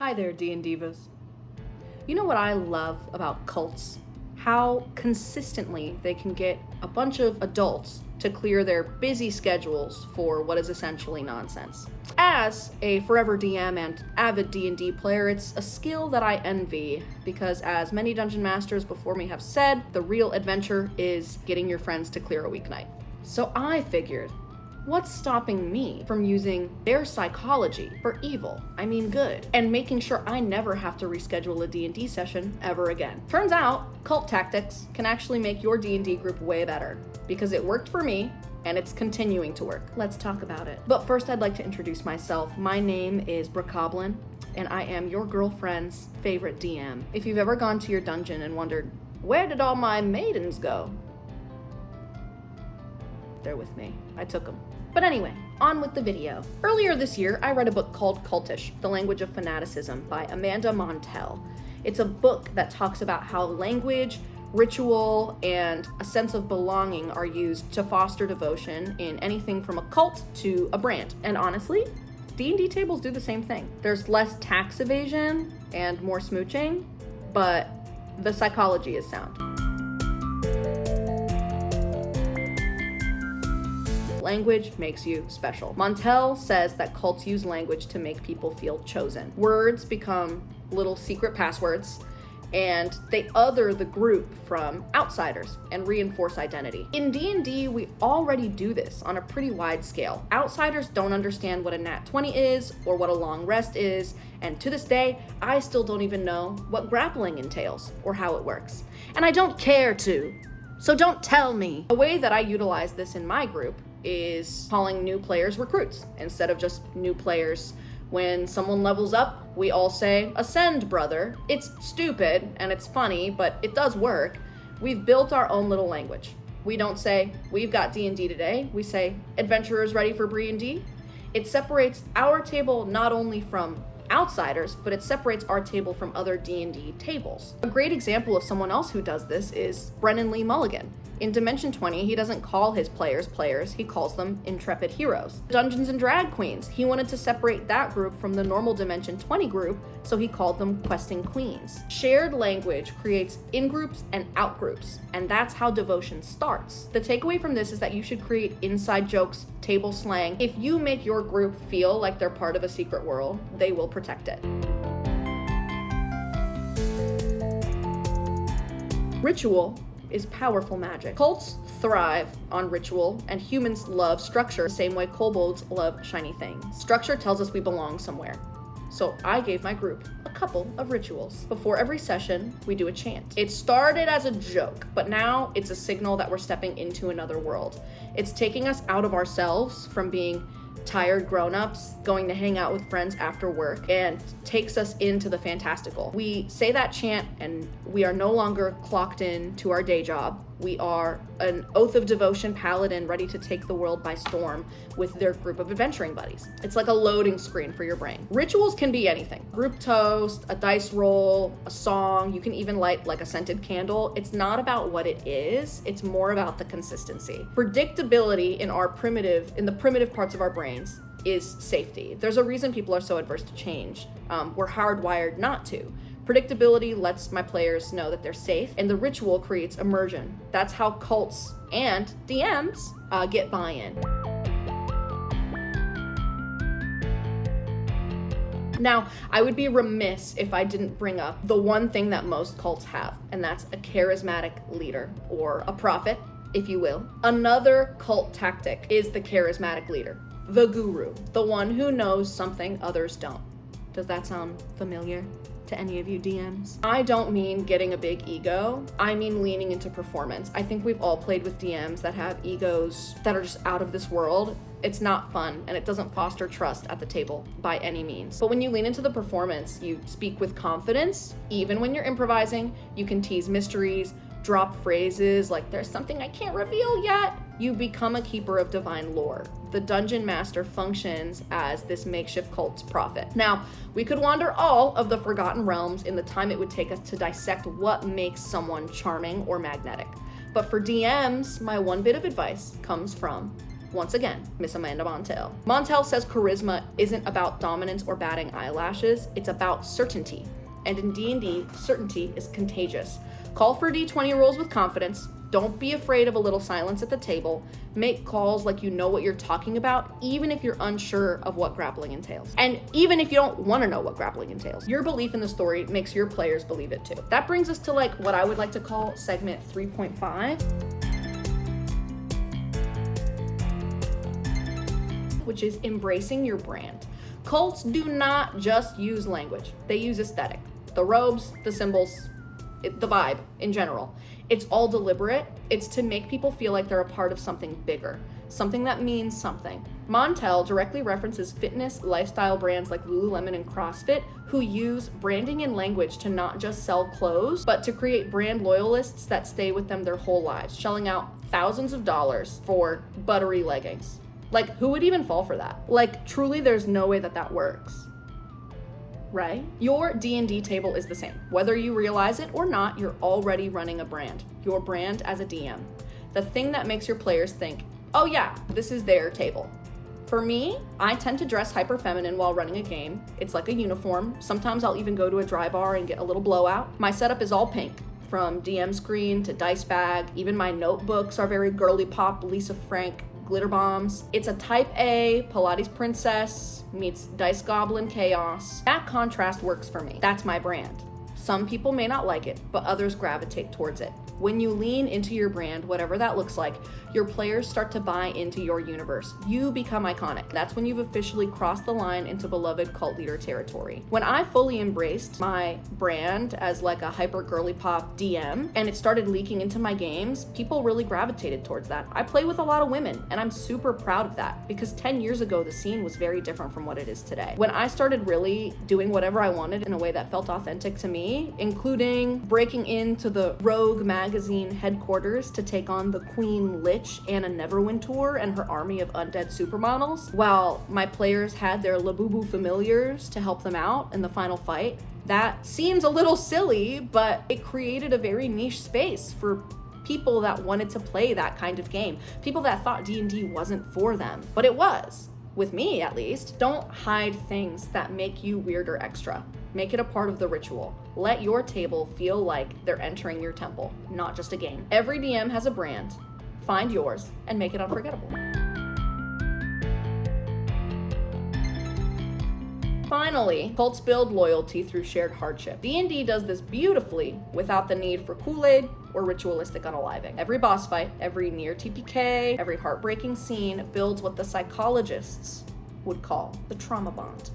Hi there, D&Divas. You know what I love about cults? How consistently they can get a bunch of adults to clear their busy schedules for what is essentially nonsense. As a forever DM and avid D&D player, it's a skill that I envy because, as many dungeon masters before me have said, the real adventure is getting your friends to clear a weeknight. So I figured, what's stopping me from using their psychology for evil, I mean good, and making sure I never have to reschedule a D&D session ever again? Turns out, cult tactics can actually make your D&D group way better, because it worked for me, and it's continuing to work. Let's talk about it. But first, I'd like to introduce myself. My name is Brookoblin, and I am your girlfriend's favorite DM. If you've ever gone to your dungeon and wondered, where did all my maidens go? They're with me. I took them. But anyway, on with the video. Earlier this year, I read a book called Cultish, The Language of Fanaticism by Amanda Montell. It's a book that talks about how language, ritual, and a sense of belonging are used to foster devotion in anything from a cult to a brand. And honestly, D&D tables do the same thing. There's less tax evasion and more smooching, but the psychology is sound. Language makes you special. Montell says that cults use language to make people feel chosen. Words become little secret passwords, and they other the group from outsiders and reinforce identity. In D&D, we already do this on a pretty wide scale. Outsiders don't understand what a nat 20 is or what a long rest is, and to this day, I still don't even know what grappling entails or how it works. And I don't care to, so don't tell me. A way that I utilize this in my group is calling new players recruits instead of just new players. When someone levels up, we all say, "Ascend, brother." It's stupid and it's funny, but it does work. We've built our own little language. We don't say, "We've got D&D today." We say, "Adventurers ready for D&D?" It separates our table not only from outsiders, but it separates our table from other D&D tables. A great example of someone else who does this is Brennan Lee Mulligan. In Dimension 20, he doesn't call his players, he calls them intrepid heroes. Dungeons and Drag Queens, he wanted to separate that group from the normal Dimension 20 group, so he called them questing queens. Shared language creates in-groups and out-groups, and that's how devotion starts. The takeaway from this is that you should create inside jokes, table slang. If you make your group feel like they're part of a secret world, they will protect it. Ritual is powerful magic. Cults thrive on ritual, and humans love structure the same way kobolds love shiny things. Structure tells us we belong somewhere. So I gave my group a couple of rituals. Before every session, we do a chant. It started as a joke, but now it's a signal that we're stepping into another world. It's taking us out of ourselves from being tired grown-ups going to hang out with friends after work, and takes us into the fantastical. We say that chant and we are no longer clocked in to our day job. We are an oath of devotion paladin ready to take the world by storm with their group of adventuring buddies. It's like a loading screen for your brain. Rituals can be anything. Group toast, a dice roll, a song. You can even light like a scented candle. It's not about what it is, it's more about the consistency. Predictability in the primitive parts of our brains is safety. There's a reason people are so adverse to change. We're hardwired not to. Predictability lets my players know that they're safe, and the ritual creates immersion. That's how cults and DMs get buy-in. Now, I would be remiss if I didn't bring up the one thing that most cults have, and that's a charismatic leader, or a prophet, if you will. Another cult tactic is the charismatic leader, the guru, the one who knows something others don't. Does that sound familiar to any of you DMs? I don't mean getting a big ego. I mean leaning into performance. I think we've all played with DMs that have egos that are just out of this world. It's not fun, and it doesn't foster trust at the table by any means. But when you lean into the performance, you speak with confidence. Even when you're improvising, you can tease mysteries, drop phrases like "there's something I can't reveal yet." You become a keeper of divine lore. The dungeon master functions as this makeshift cult's prophet. Now, we could wander all of the forgotten realms in the time it would take us to dissect what makes someone charming or magnetic. But for DMs, my one bit of advice comes from Once again, Miss Amanda Montell. Montell says charisma isn't about dominance or batting eyelashes, it's about certainty. And in D&D, certainty is contagious. Call for D20 rolls with confidence. Don't be afraid of a little silence at the table. Make calls like you know what you're talking about, even if you're unsure of what grappling entails. And even if you don't want to know what grappling entails. Your belief in the story makes your players believe it too. That brings us to like what I would like to call segment 3.5. Which is embracing your brand. Cults do not just use language, they use aesthetic. The robes, the symbols, the vibe in general. It's all deliberate. It's to make people feel like they're a part of something bigger, something that means something. Montell directly references fitness lifestyle brands like Lululemon and CrossFit, who use branding and language to not just sell clothes, but to create brand loyalists that stay with them their whole lives, shelling out thousands of dollars for buttery leggings. Like, who would even fall for that? Like, truly, there's no way that that works. Right? Your D&D table is the same. Whether you realize it or not, you're already running a brand. Your brand as a DM. The thing that makes your players think, oh yeah, this is their table. For me, I tend to dress hyper feminine while running a game. It's like a uniform. Sometimes I'll even go to a dry bar and get a little blowout. My setup is all pink. From DM screen to dice bag. Even my notebooks are very girly pop, Lisa Frank glitter bombs. It's a type A Pilates princess meets dice goblin chaos. That contrast works for me. That's my brand. Some people may not like it, but others gravitate towards it. When you lean into your brand, whatever that looks like, your players start to buy into your universe. You become iconic. That's when you've officially crossed the line into beloved cult leader territory. When I fully embraced my brand as like a hyper girly pop DM and it started leaking into my games, people really gravitated towards that. I play with a lot of women and I'm super proud of that because 10 years ago, the scene was very different from what it is today. When I started really doing whatever I wanted in a way that felt authentic to me, including breaking into the Rogue magazine headquarters to take on the Queen Lich Anna Neverwinter and her army of undead supermodels, while my players had their Labubu familiars to help them out in the final fight. That seems a little silly, but it created a very niche space for people that wanted to play that kind of game. People that thought D&D wasn't for them, but it was. With me, at least. Don't hide things that make you weird or extra. Make it a part of the ritual. Let your table feel like they're entering your temple, not just a game. Every DM has a brand. Find yours and make it unforgettable. Finally, cults build loyalty through shared hardship. D&D does this beautifully without the need for Kool-Aid or ritualistic unaliving. Every boss fight, every near TPK, every heartbreaking scene builds what the psychologists would call the trauma bond.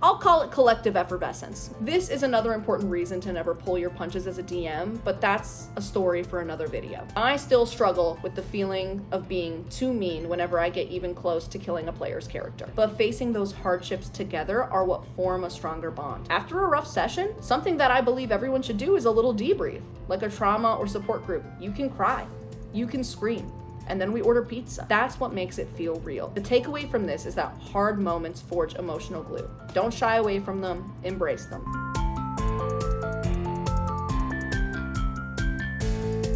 I'll call it collective effervescence. This is another important reason to never pull your punches as a DM, but that's a story for another video. I still struggle with the feeling of being too mean whenever I get even close to killing a player's character. But facing those hardships together are what form a stronger bond. After a rough session, something that I believe everyone should do is a little debrief, like a trauma or support group. You can cry, you can scream, and then we order pizza. That's what makes it feel real. The takeaway from this is that hard moments forge emotional glue. Don't shy away from them, embrace them.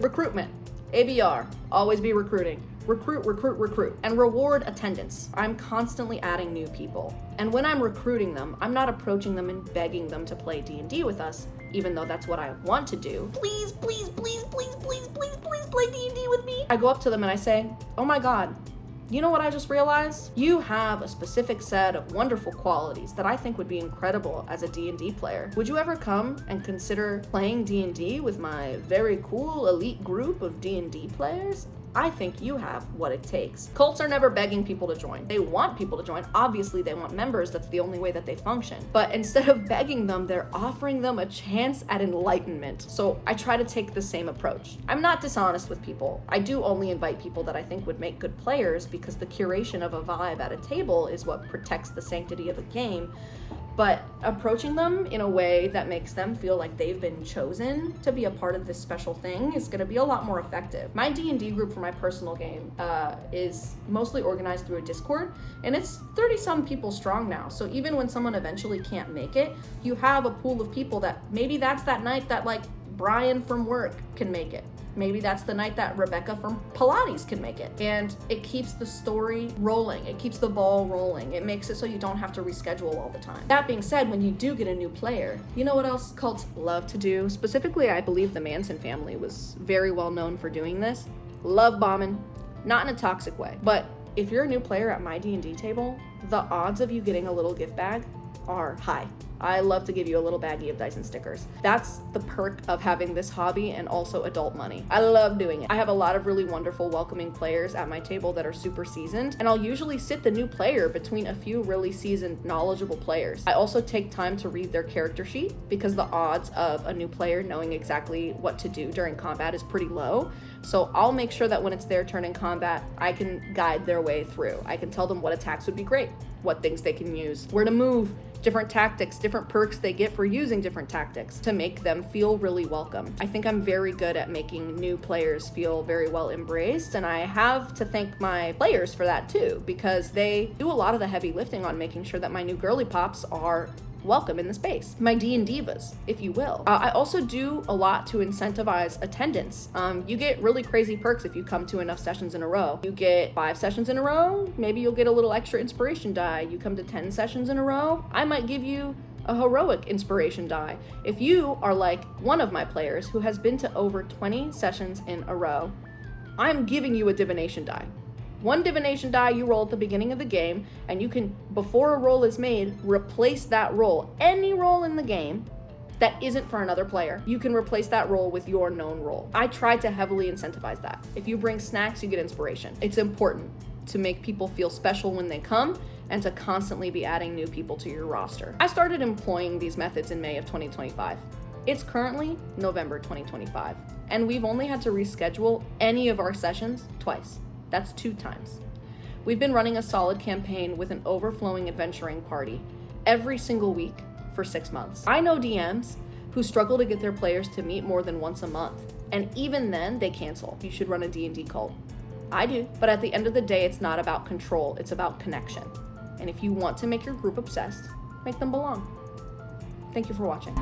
Recruitment, ABR, always be recruiting. Recruit, recruit, recruit, and reward attendance. I'm constantly adding new people. And when I'm recruiting them, I'm not approaching them and begging them to play D&D with us, even though that's what I want to do. Please, please, please, please, please, please, please play D&D with me. I go up to them and I say, oh my God, you know what I just realized? You have a specific set of wonderful qualities that I think would be incredible as a D&D player. Would you ever come and consider playing D&D with my very cool elite group of D&D players? I think you have what it takes. Cults are never begging people to join. They want people to join. Obviously, they want members. That's the only way that they function. But instead of begging them, they're offering them a chance at enlightenment. So I try to take the same approach. I'm not dishonest with people. I do only invite people that I think would make good players because the curation of a vibe at a table is what protects the sanctity of a game. But approaching them in a way that makes them feel like they've been chosen to be a part of this special thing is going to be a lot more effective. My D&D group for my personal game is mostly organized through a Discord, and it's 30-some people strong now. So even when someone eventually can't make it, you have a pool of people that maybe that's that night that like Brian from work can make it. Maybe that's the night that Rebecca from Pilates can make it. And it keeps the story rolling. It keeps the ball rolling. It makes it so you don't have to reschedule all the time. That being said, when you do get a new player, you know what else cults love to do? Specifically, I believe the Manson family was very well known for doing this. Love bombing, not in a toxic way. But if you're a new player at my D&D table, the odds of you getting a little gift bag are high. I love to give you a little baggie of Dyson stickers. That's the perk of having this hobby and also adult money. I love doing it. I have a lot of really wonderful, welcoming players at my table that are super seasoned, and I'll usually sit the new player between a few really seasoned, knowledgeable players. I also take time to read their character sheet because the odds of a new player knowing exactly what to do during combat is pretty low. So I'll make sure that when it's their turn in combat, I can guide their way through. I can tell them what attacks would be great, what things they can use, where to move, different tactics, different perks they get for using different tactics to make them feel really welcome. I think I'm very good at making new players feel very well embraced, and I have to thank my players for that too, because they do a lot of the heavy lifting on making sure that my new girly pops are welcome in the space. My D&Divas, if you will. I also do a lot to incentivize attendance. You get really crazy perks if you come to enough sessions in a row. You get 5 sessions in a row, maybe you'll get a little extra inspiration die. You come to 10 sessions in a row, I might give you a heroic inspiration die. If you are like one of my players who has been to over 20 sessions in a row, I'm giving you a divination die. 1 divination die you roll at the beginning of the game, and you can, before a roll is made, replace that roll. Any roll in the game that isn't for another player, you can replace that roll with your known roll. I try to heavily incentivize that. If you bring snacks, you get inspiration. It's important to make people feel special when they come and to constantly be adding new people to your roster. I started employing these methods in May of 2025. It's currently November 2025, and we've only had to reschedule any of our sessions twice. That's 2 times. We've been running a solid campaign with an overflowing adventuring party every single week for 6 months. I know DMs who struggle to get their players to meet more than once a month, and even then they cancel. You should run a D&D cult. I do, but at the end of the day, it's not about control, it's about connection. And if you want to make your group obsessed, make them belong. Thank you for watching.